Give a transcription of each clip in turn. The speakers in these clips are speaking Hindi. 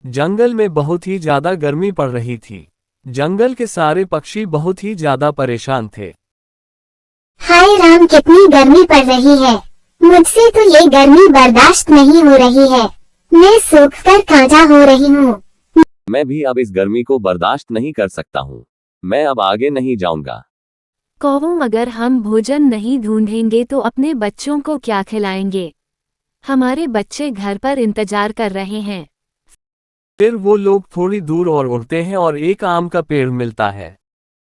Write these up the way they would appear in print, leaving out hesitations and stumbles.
जंगल में बहुत ही ज्यादा गर्मी पड़ रही थी। जंगल के सारे पक्षी बहुत ही ज्यादा परेशान थे। हाय राम, कितनी गर्मी पड़ रही है। मुझसे तो ये गर्मी बर्दाश्त नहीं हो रही है। मैं सूख कर कांटा हो रही हूँ। मैं भी अब इस गर्मी को बर्दाश्त नहीं कर सकता हूँ। मैं अब आगे नहीं जाऊंगा। कौवों, अगर हम भोजन नहीं ढूंढेंगे तो अपने बच्चों को क्या खिलाएंगे? हमारे बच्चे घर पर इंतजार कर रहे हैं। फिर वो लोग थोड़ी दूर और उड़ते हैं और एक आम का पेड़ मिलता है।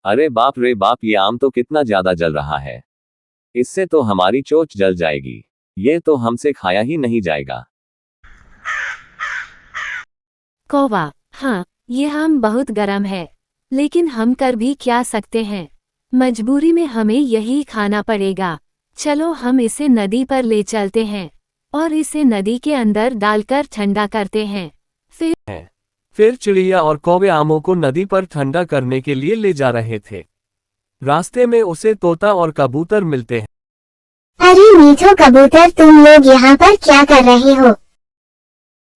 अरे बाप रे बाप, ये आम तो कितना ज्यादा जल रहा है। इससे तो हमारी चोंच जल जाएगी। ये तो हमसे खाया ही नहीं जाएगा। कौवा, हाँ, ये आम बहुत गर्म है, लेकिन हम कर भी क्या सकते हैं? मजबूरी में हमें यही खाना पड़ेगा। चलो हम इसे नदी पर ले चलते हैं और इसे नदी के अंदर डालकर ठंडा करते हैं। फिर चिड़िया और कौवे आमों को नदी पर ठंडा करने के लिए ले जा रहे थे। रास्ते में उसे तोता और कबूतर मिलते हैं। अरे मीठो कबूतर, तुम लोग यहाँ पर क्या कर रहे हो?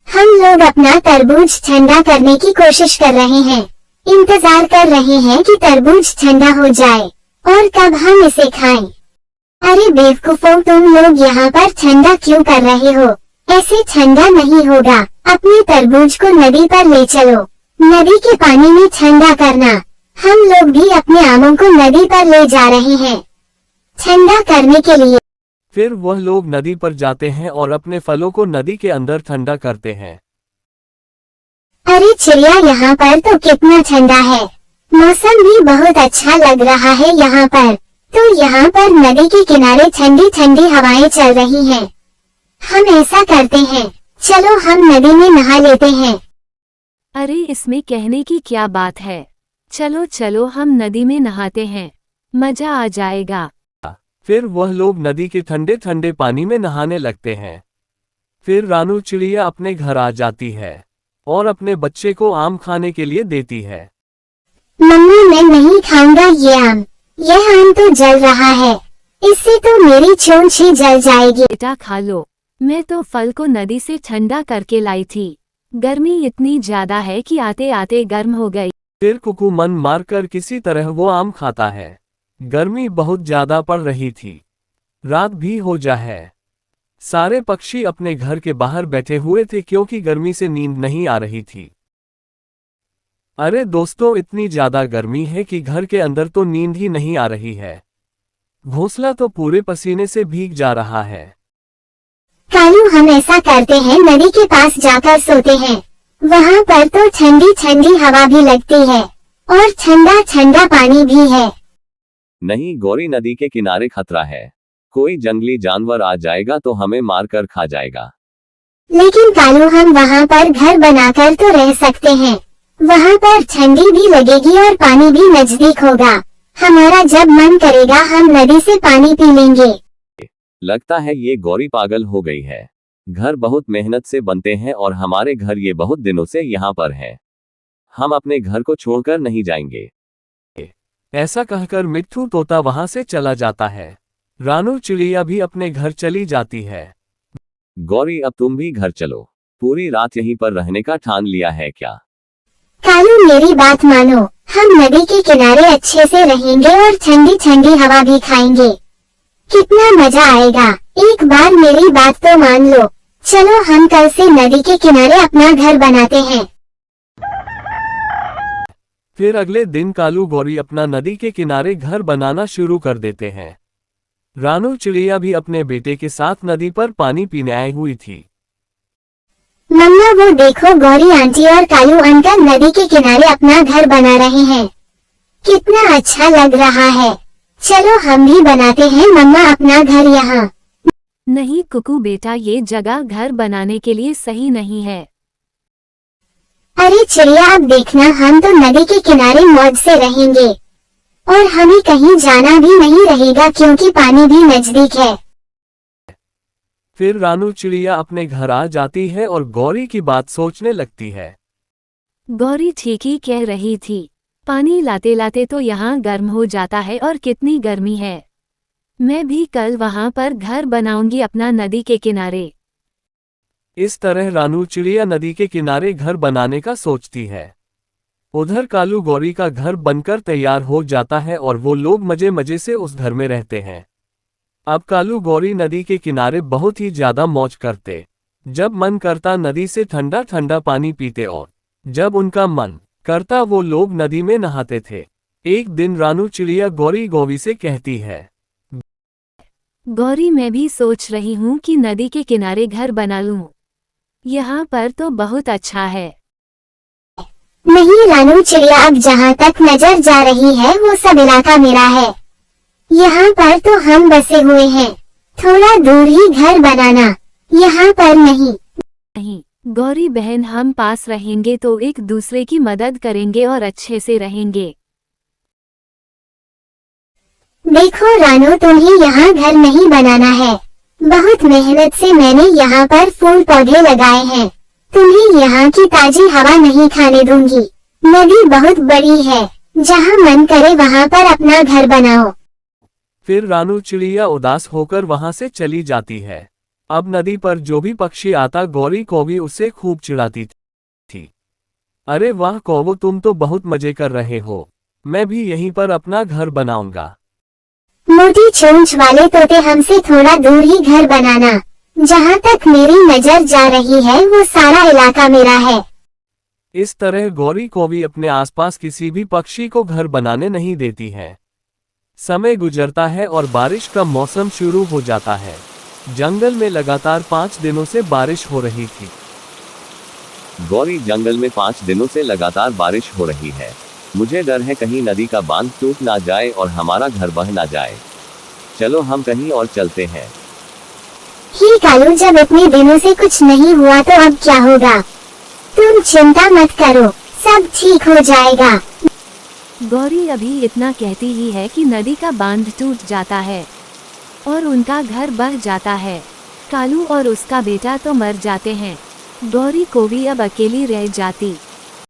हम लोग अपना तरबूज ठंडा करने की कोशिश कर रहे हैं। इंतजार कर रहे हैं कि तरबूज ठंडा हो जाए और कब हम इसे खाएं। अरे बेवकूफों, तुम लोग यहाँ पर ठंडा क्यों कर रहे हो? ऐसे ठंडा नहीं होगा। अपने तरबूज को नदी पर ले चलो। नदी के पानी में ठंडा करना। हम लोग भी अपने आमों को नदी पर ले जा रहे हैं ठंडा करने के लिए। फिर वह लोग नदी पर जाते हैं और अपने फलों को नदी के अंदर ठंडा करते हैं। अरे चिड़िया, यहाँ पर तो कितना ठंडा है। मौसम भी बहुत अच्छा लग रहा है यहाँ पर। तो यहाँ पर नदी के किनारे ठंडी ठंडी हवाएं चल रही हैं। हम ऐसा करते हैं, चलो हम नदी में नहा लेते हैं। अरे इसमें कहने की क्या बात है। चलो चलो हम नदी में नहाते हैं, मजा आ जाएगा। फिर वह लोग नदी के ठंडे ठंडे पानी में नहाने लगते हैं। फिर रानू चिड़िया अपने घर आ जाती है और अपने बच्चे को आम खाने के लिए देती है। मम्मी, मैं नहीं खाऊंगा ये आम। यह आम तो जल रहा है। इससे तो मेरी चोंच ही जल जाएगी। बेटा खा लो, मैं तो फल को नदी से ठंडा करके लाई थी। गर्मी इतनी ज्यादा है कि आते आते गर्म हो गई। फिर कुकू मन मारकर किसी तरह वो आम खाता है। गर्मी बहुत ज्यादा पड़ रही थी। रात भी हो जा है। सारे पक्षी अपने घर के बाहर बैठे हुए थे क्योंकि गर्मी से नींद नहीं आ रही थी। अरे दोस्तों, इतनी ज्यादा गर्मी है कि घर के अंदर तो नींद ही नहीं आ रही है। घोंसला तो पूरे पसीने से भीग जा रहा है। कालू, हम ऐसा करते हैं, नदी के पास जाकर सोते हैं। वहाँ पर तो ठंडी ठंडी हवा भी लगती है और ठंडा ठंडा पानी भी है। नहीं गौरी, नदी के किनारे खतरा है। कोई जंगली जानवर आ जाएगा तो हमें मारकर खा जाएगा। लेकिन कालू, हम वहाँ पर घर बनाकर तो रह सकते हैं। वहाँ पर ठंडी भी लगेगी और पानी भी नजदीक होगा। हमारा जब मन करेगा हम नदी से पानी पी लेंगे। लगता है ये गौरी पागल हो गई है। घर बहुत मेहनत से बनते हैं और हमारे घर ये बहुत दिनों से यहाँ पर है। हम अपने घर को छोड़कर नहीं जाएंगे। ऐसा कहकर मिट्ठू तोता वहां से चला जाता है। रानू चिड़िया भी अपने घर चली जाती है। गौरी, अब तुम भी घर चलो। पूरी रात यहीं पर रहने का ठान लिया है क्या? कालू, मेरी बात मानो। हम नदी के किनारे अच्छे से रहेंगे और ठंडी ठंडी हवा भी खाएंगे। कितना मजा आएगा। एक बार मेरी बात तो मान लो। चलो हम कल से नदी के किनारे अपना घर बनाते हैं। फिर अगले दिन कालू गौरी अपना नदी के किनारे घर बनाना शुरू कर देते हैं। रानू चिड़िया भी अपने बेटे के साथ नदी पर पानी पीने आई हुई थी। मम्मा, वो देखो, गौरी आंटी और कालू अंकल नदी के किनारे अपना घर बना रहे हैं। कितना अच्छा लग रहा है। चलो हम भी बनाते हैं मम्मा अपना घर यहाँ। नहीं कुकू बेटा, ये जगह घर बनाने के लिए सही नहीं है। अरे चिड़िया, अब देखना, हम तो नदी के किनारे मौज से रहेंगे और हमें कहीं जाना भी नहीं रहेगा क्योंकि पानी भी नजदीक है। फिर रानू चिड़िया अपने घर आ जाती है और गौरी की बात सोचने लगती है। गौरी ठीक ही कह रही थी। पानी लाते लाते तो यहाँ गर्म हो जाता है और कितनी गर्मी है। मैं भी कल वहाँ पर घर बनाऊंगी अपना नदी के किनारे। इस तरह रानू चिड़िया नदी के किनारे घर बनाने का सोचती है। उधर कालू गौरी का घर बनकर तैयार हो जाता है और वो लोग मजे मजे से उस घर में रहते हैं। अब कालू गौरी नदी के किनारे बहुत ही ज्यादा मौज करते। जब मन करता नदी से ठंडा ठंडा पानी पीते और जब उनका मन करता वो लोग नदी में नहाते थे। एक दिन रानू चिड़िया गौरी गौवी से कहती है, गौरी मैं भी सोच रही हूँ कि नदी के किनारे घर बना लूँ। यहाँ पर तो बहुत अच्छा है। नहीं रानू चिड़िया, अब जहाँ तक नजर जा रही है वो सब इलाका मेरा है। यहाँ पर तो हम बसे हुए हैं। थोड़ा दूर ही घर बनाना, यहाँ पर नहीं। नहीं गौरी बहन, हम पास रहेंगे तो एक दूसरे की मदद करेंगे और अच्छे से रहेंगे। देखो रानू, तुम्हें यहाँ घर नहीं बनाना है। बहुत मेहनत से मैंने यहाँ पर फूल पौधे लगाए हैं। तुम्हें यहाँ की ताजी हवा नहीं खाने दूंगी। नदी बहुत बड़ी है, जहाँ मन करे वहाँ पर अपना घर बनाओ। फिर रानू चिड़िया उदास होकर वहां से चली जाती है। अब नदी पर जो भी पक्षी आता गौरी कौवी उसे खूब चिढ़ाती थी। अरे वाह कौवो, तुम तो बहुत मजे कर रहे हो। मैं भी यहीं पर अपना घर बनाऊंगा। मोटी चोंच वाले तोते, हमसे थोड़ा दूर ही घर बनाना। जहाँ तक मेरी नजर जा रही है वो सारा इलाका मेरा है। इस तरह गौरी कौवी अपने आसपास किसी भी पक्षी को घर बनाने नहीं देती है। समय गुजरता है और बारिश का मौसम शुरू हो जाता है। जंगल में लगातार 5 दिनों से बारिश हो रही थी। गौरी, जंगल में 5 दिनों से लगातार बारिश हो रही है। मुझे डर है कहीं नदी का बांध टूट ना जाए और हमारा घर बह ना जाए। चलो हम कहीं और चलते हैं। ही कालू, जब इतने दिनों से कुछ नहीं हुआ तो अब क्या होगा? तुम चिंता मत करो, सब ठीक हो जाएगा। गौरी अभी इतना कहती ही है कि नदी का बांध टूट जाता है और उनका घर बह जाता है। कालू और उसका बेटा तो मर जाते हैं। गौरी कौवी अब अकेली रह जाती।